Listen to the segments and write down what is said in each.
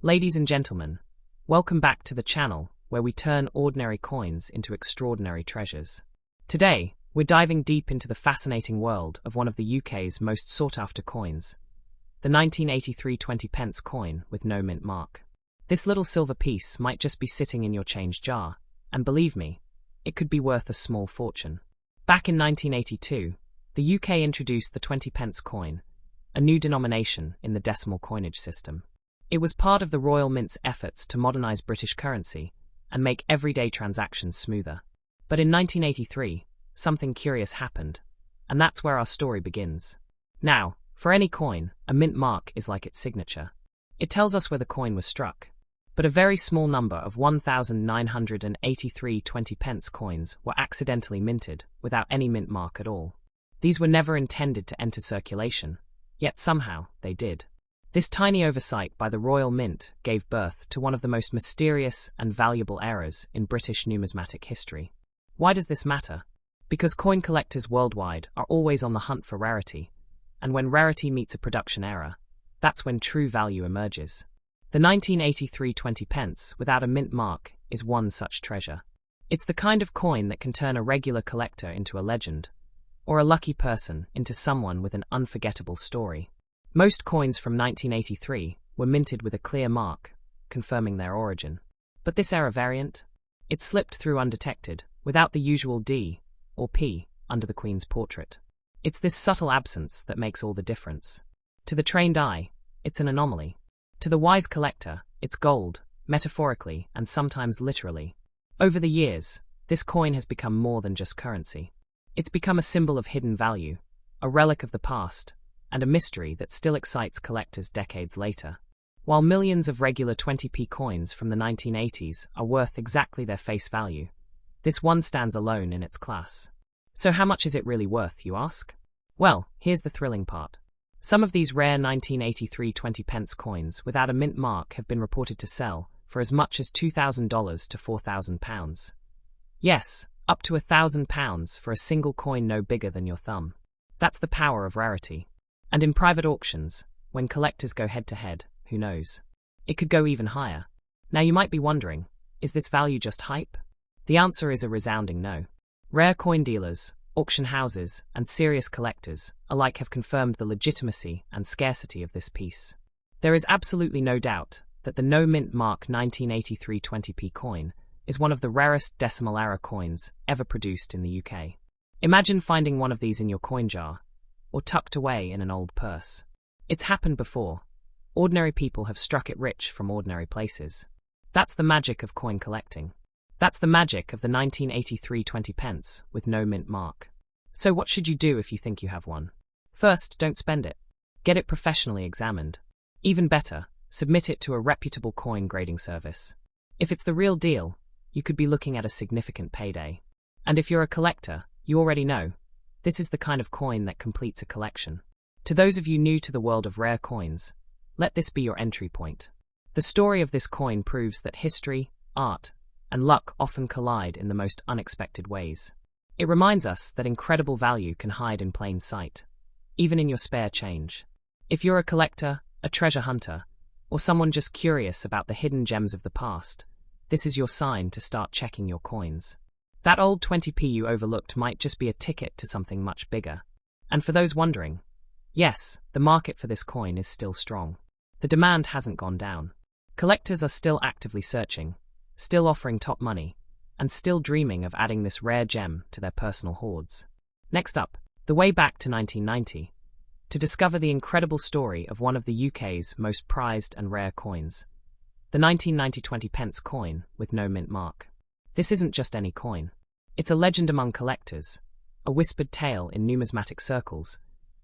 Ladies and gentlemen, welcome back to the channel where we turn ordinary coins into extraordinary treasures. Today, we're diving deep into the fascinating world of one of the UK's most sought-after coins, the 1983 20p coin with no mint mark. This little silver piece might just be sitting in your change jar, and believe me, it could be worth a small fortune. Back in 1982, the UK introduced the 20p coin, a new denomination in the decimal coinage system. It was part of the Royal Mint's efforts to modernise British currency and make everyday transactions smoother. But in 1983, something curious happened, and that's where our story begins. Now, for any coin, a mint mark is like its signature. It tells us where the coin was struck. But a very small number of 1,983 20p coins were accidentally minted without any mint mark at all. These were never intended to enter circulation, yet somehow they did. This tiny oversight by the Royal Mint gave birth to one of the most mysterious and valuable eras in British numismatic history. Why does this matter? Because coin collectors worldwide are always on the hunt for rarity, and when rarity meets a production error, that's when true value emerges. The 1983 20p without a mint mark is one such treasure. It's the kind of coin that can turn a regular collector into a legend, or a lucky person into someone with an unforgettable story. Most coins from 1983 were minted with a clear mark, confirming their origin. But this era variant? It slipped through undetected, without the usual D or P under the Queen's portrait. It's this subtle absence that makes all the difference. To the trained eye, it's an anomaly. To the wise collector, it's gold, metaphorically and sometimes literally. Over the years, this coin has become more than just currency. It's become a symbol of hidden value, a relic of the past, and a mystery that still excites collectors decades later. While millions of regular 20p coins from the 1980s are worth exactly their face value, this one stands alone in its class. So how much is it really worth, you ask? Well, here's the thrilling part. Some of these rare 1983 20p coins without a mint mark have been reported to sell for as much as $2,000 to £4,000. Yes, up to £1,000 for a single coin no bigger than your thumb. That's the power of rarity. And in private auctions, when collectors go head-to-head, who knows? It could go even higher. Now you might be wondering, is this value just hype? The answer is a resounding no. Rare coin dealers, auction houses, and serious collectors alike have confirmed the legitimacy and scarcity of this piece. There is absolutely no doubt that the no mint mark 1983 20p coin is one of the rarest decimal era coins ever produced in the UK. Imagine finding one of these in your coin jar, or tucked away in an old purse. It's happened before. Ordinary people have struck it rich from ordinary places. That's the magic of coin collecting. That's the magic of the 1983 20p with no mint mark. So what should you do if you think you have one? First, don't spend it. Get it professionally examined. Even better, submit it to a reputable coin grading service. If it's the real deal, you could be looking at a significant payday. And if you're a collector, you already know, this is the kind of coin that completes a collection. To those of you new to the world of rare coins, let this be your entry point. The story of this coin proves that history, art, and luck often collide in the most unexpected ways. It reminds us that incredible value can hide in plain sight, even in your spare change. If you're a collector, a treasure hunter, or someone just curious about the hidden gems of the past, this is your sign to start checking your coins. That old 20p you overlooked might just be a ticket to something much bigger. And for those wondering, yes, the market for this coin is still strong. The demand hasn't gone down. Collectors are still actively searching, still offering top money, and still dreaming of adding this rare gem to their personal hoards. Next up, the way back to 1990, to discover the incredible story of one of the UK's most prized and rare coins, the 1990 20p coin with no mint mark. This isn't just any coin. It's a legend among collectors, a whispered tale in numismatic circles,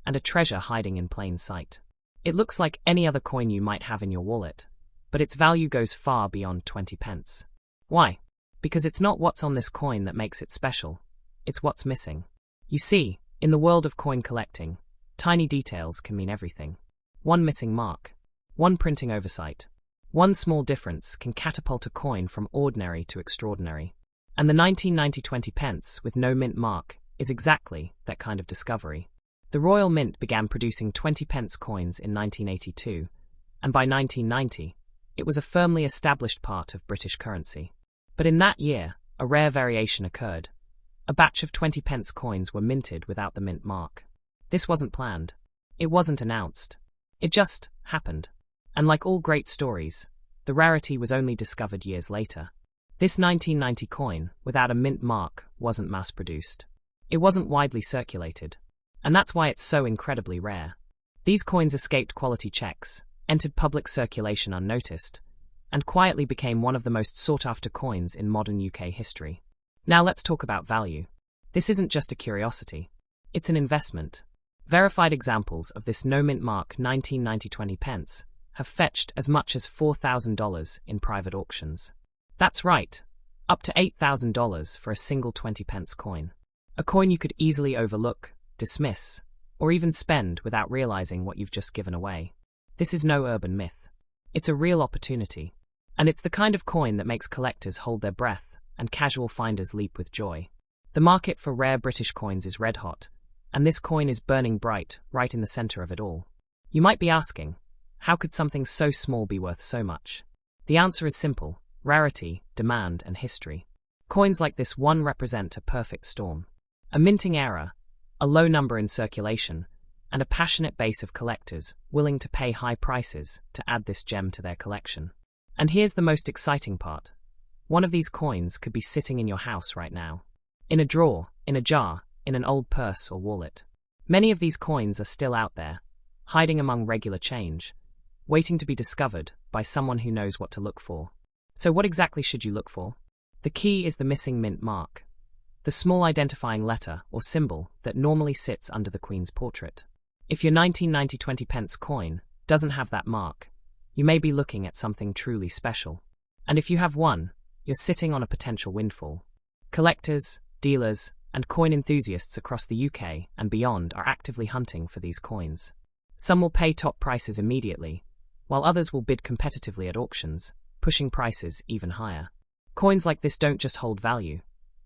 and a treasure hiding in plain sight. It looks like any other coin you might have in your wallet, but its value goes far beyond 20p. Why? Because it's not what's on this coin that makes it special, it's what's missing. You see, in the world of coin collecting, tiny details can mean everything. One missing mark, one printing oversight, one small difference can catapult a coin from ordinary to extraordinary. And the 1990 20p with no mint mark is exactly that kind of discovery. The Royal Mint began producing 20p coins in 1982, and by 1990, It was a firmly established part of British currency. But in that year, a rare variation occurred. A batch of 20p coins were minted without the mint mark. This wasn't planned. It wasn't announced. It just happened. And like all great stories, the rarity was only discovered years later. This 1990 coin, without a mint mark, wasn't mass-produced. It wasn't widely circulated. And that's why it's so incredibly rare. These coins escaped quality checks, entered public circulation unnoticed, and quietly became one of the most sought-after coins in modern UK history. Now let's talk about value. This isn't just a curiosity. It's an investment. Verified examples of this no-mint mark 1990 20p have fetched as much as $4,000 in private auctions. That's right, up to $8,000 for a single 20p coin. A coin you could easily overlook, dismiss, or even spend without realizing what you've just given away. This is no urban myth. It's a real opportunity. And it's the kind of coin that makes collectors hold their breath and casual finders leap with joy. The market for rare British coins is red hot, and this coin is burning bright right in the center of it all. You might be asking, how could something so small be worth so much? The answer is simple: rarity, demand, and history. Coins like this one represent a perfect storm. A minting era, a low number in circulation, and a passionate base of collectors willing to pay high prices to add this gem to their collection. And here's the most exciting part. One of these coins could be sitting in your house right now. In a drawer, in a jar, in an old purse or wallet. Many of these coins are still out there, hiding among regular change, waiting to be discovered by someone who knows what to look for. So what exactly should you look for? The key is the missing mint mark, the small identifying letter or symbol that normally sits under the Queen's portrait. If your 1990 20p coin doesn't have that mark, you may be looking at something truly special. And if you have one, you're sitting on a potential windfall. Collectors, dealers, and coin enthusiasts across the UK and beyond are actively hunting for these coins. Some will pay top prices immediately, while others will bid competitively at auctions, pushing prices even higher. Coins like this don't just hold value,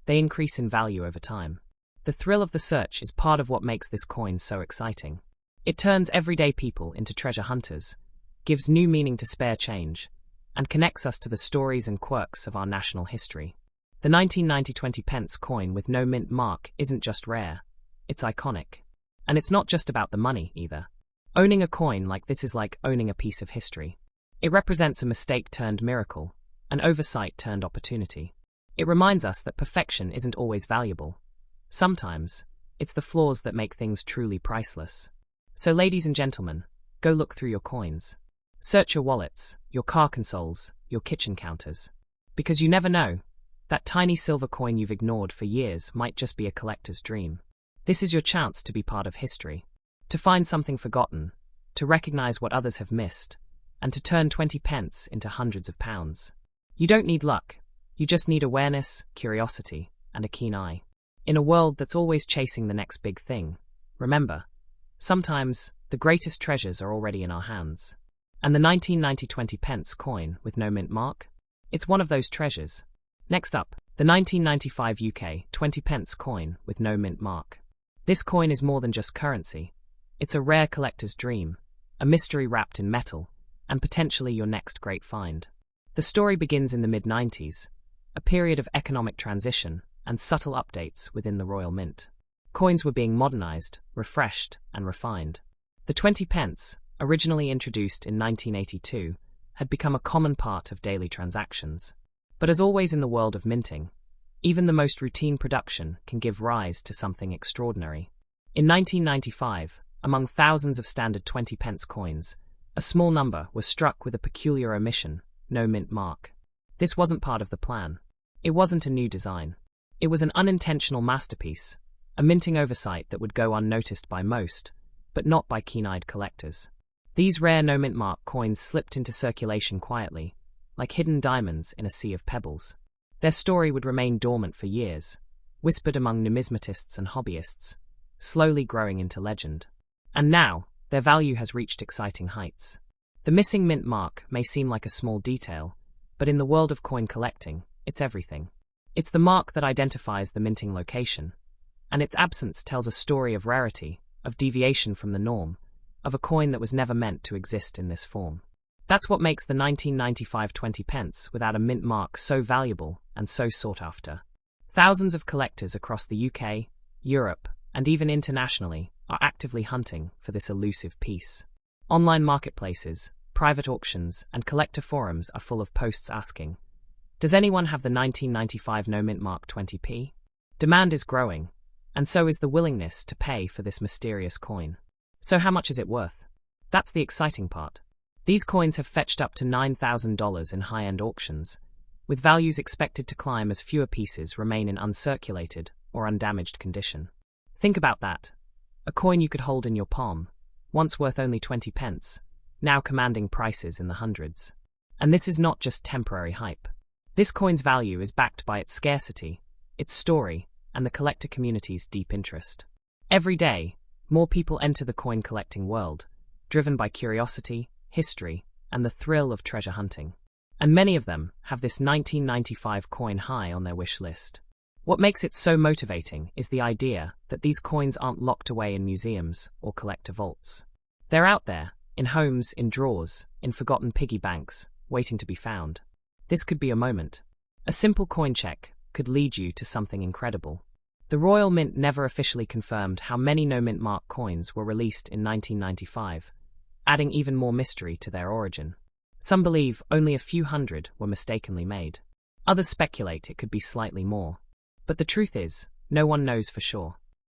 they increase in value over time. The thrill of the search is part of what makes this coin so exciting. It turns everyday people into treasure hunters, gives new meaning to spare change, and connects us to the stories and quirks of our national history. The 1990 20p coin with no mint mark isn't just rare, it's iconic. And it's not just about the money, either. Owning a coin like this is like owning a piece of history. It represents a mistake turned miracle, an oversight turned opportunity. It reminds us that perfection isn't always valuable. Sometimes, it's the flaws that make things truly priceless. So ladies and gentlemen, go look through your coins. Search your wallets, your car consoles, your kitchen counters. Because you never know, that tiny silver coin you've ignored for years might just be a collector's dream. This is your chance to be part of history, to find something forgotten, to recognize what others have missed, and to turn 20p into hundreds of pounds. You don't need luck, you just need awareness, curiosity, and a keen eye. In a world that's always chasing the next big thing, remember, sometimes the greatest treasures are already in our hands. And the 1990 20p coin with no mint mark? It's one of those treasures. Next up, the 1995 UK 20p coin with no mint mark. This coin is more than just currency. It's a rare collector's dream, a mystery wrapped in metal, and potentially your next great find. The story begins in the mid-90s, a period of economic transition and subtle updates within the Royal Mint. Coins were being modernized, refreshed, and refined. The 20p, originally introduced in 1982, had become a common part of daily transactions. But as always in the world of minting, even the most routine production can give rise to something extraordinary. In 1995, among thousands of standard 20p coins, a small number was struck with a peculiar omission: no mint mark. This wasn't part of the plan. It wasn't a new design. It was an unintentional masterpiece, a minting oversight that would go unnoticed by most, but not by keen-eyed collectors. These rare no mint mark coins slipped into circulation quietly, like hidden diamonds in a sea of pebbles. Their story would remain dormant for years, whispered among numismatists and hobbyists, slowly growing into legend. And now, their value has reached exciting heights. The missing mint mark may seem like a small detail, but in the world of coin collecting, it's everything. It's the mark that identifies the minting location, and its absence tells a story of rarity, of deviation from the norm, of a coin that was never meant to exist in this form. That's what makes the 1995 20 pence without a mint mark so valuable and so sought after. Thousands of collectors across the UK, Europe, and even internationally are actively hunting for this elusive piece. Online marketplaces, private auctions, and collector forums are full of posts asking, "Does anyone have the 1995 no mint mark 20p?" Demand is growing, and so is the willingness to pay for this mysterious coin. So how much is it worth? That's the exciting part. These coins have fetched up to $9,000 in high-end auctions, with values expected to climb as fewer pieces remain in uncirculated or undamaged condition. Think about that. A coin you could hold in your palm, once worth only 20 pence, now commanding prices in the hundreds. And this is not just temporary hype. This coin's value is backed by its scarcity, its story, and the collector community's deep interest. Every day, more people enter the coin collecting world, driven by curiosity, history, and the thrill of treasure hunting. And many of them have this 1995 coin high on their wish list. What makes it so motivating is the idea that these coins aren't locked away in museums or collector vaults. They're out there, in homes, in drawers, in forgotten piggy banks, waiting to be found. This could be a moment. A simple coin check could lead you to something incredible. The Royal Mint never officially confirmed how many no-mint mark coins were released in 1995, adding even more mystery to their origin. Some believe only a few hundred were mistakenly made. Others speculate it could be slightly more. But the truth is, no one knows for sure.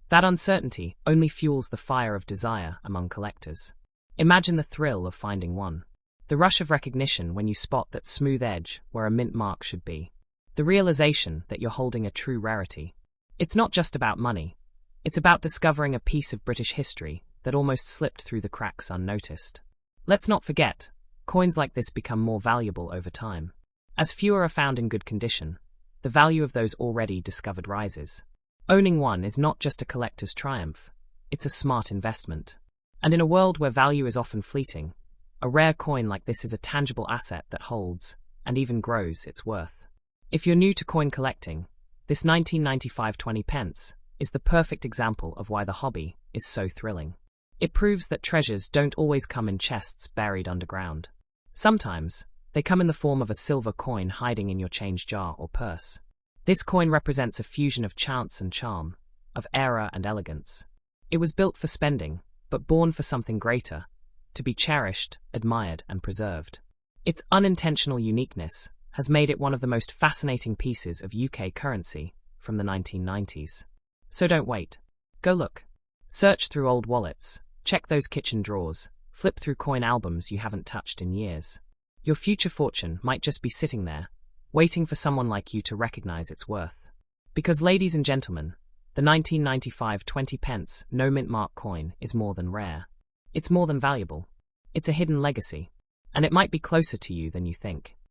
That uncertainty only fuels the fire of desire among collectors. Imagine the thrill of finding one. The rush of recognition when you spot that smooth edge where a mint mark should be. The realization that you're holding a true rarity. It's not just about money. It's about discovering a piece of British history that almost slipped through the cracks unnoticed. Let's not forget, coins like this become more valuable over time. As fewer are found in good condition, the value of those already discovered rises. Owning one is not just a collector's triumph, it's a smart investment. And in a world where value is often fleeting, a rare coin like this is a tangible asset that holds, and even grows, its worth. If you're new to coin collecting, this 1995 20 pence is the perfect example of why the hobby is so thrilling. It proves that treasures don't always come in chests buried underground. Sometimes, they come in the form of a silver coin hiding in your change jar or purse. This coin represents a fusion of chance and charm, of era and elegance. It was built for spending, but born for something greater, to be cherished, admired, and preserved. Its unintentional uniqueness has made it one of the most fascinating pieces of UK currency from the 1990s. So don't wait. Go look. Search through old wallets, check those kitchen drawers, flip through coin albums you haven't touched in years. Your future fortune might just be sitting there, waiting for someone like you to recognize its worth. Because, ladies and gentlemen, the 1995 20 pence no mint mark coin is more than rare. It's more than valuable. It's a hidden legacy. And it might be closer to you than you think.